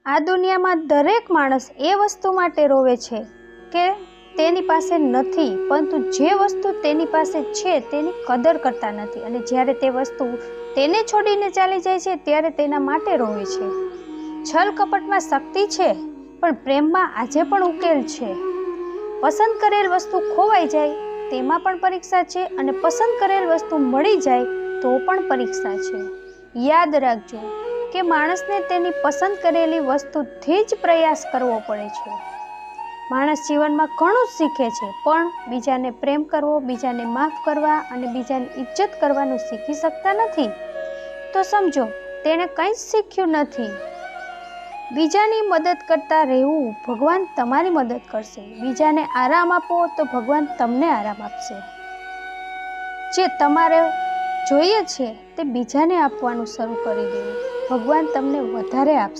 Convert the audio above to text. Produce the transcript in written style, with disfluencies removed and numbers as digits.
આ દુનિયામાં દરેક માણસ એ વસ્તુ માટે રોવે છે કે તેની પાસે નથી, પરંતુ જે વસ્તુ તેની પાસે છે તેની કદર કરતા નથી, અને જ્યારે તે વસ્તુ તેને છોડીને ચાલી જાય છે ત્યારે તેના માટે રોવે છે. છલ કપટમાં શક્તિ છે, પણ પ્રેમમાં આજે પણ ઉકેલ છે. પસંદ કરેલ વસ્તુ ખોવાઈ જાય તેમાં પણ પરીક્ષા છે, અને પસંદ કરેલ વસ્તુ મળી જાય તો પણ પરીક્ષા છે. યાદ રાખજો કે માણસને તેની પસંદ કરેલી વસ્તુથી જ પ્રયાસ કરવો પડે છે. માણસ જીવનમાં ઘણું જ શીખે છે, પણ બીજાને પ્રેમ કરવો, બીજાને માફ કરવા અને બીજાની ઇજ્જત કરવાનું શીખી શકતા નથી. તો સમજો તેણે કંઈ જ શીખ્યું નથી. બીજાની મદદ કરતા રહેવું, ભગવાન તમારી મદદ કરશે. બીજાને આરામ આપો તો ભગવાન તમને આરામ આપશે. જે તમારે જોઈએ છે તે બીજાને આપવાનું શરૂ કરી દેવું, ભગવાન તમને વધારે આપશે.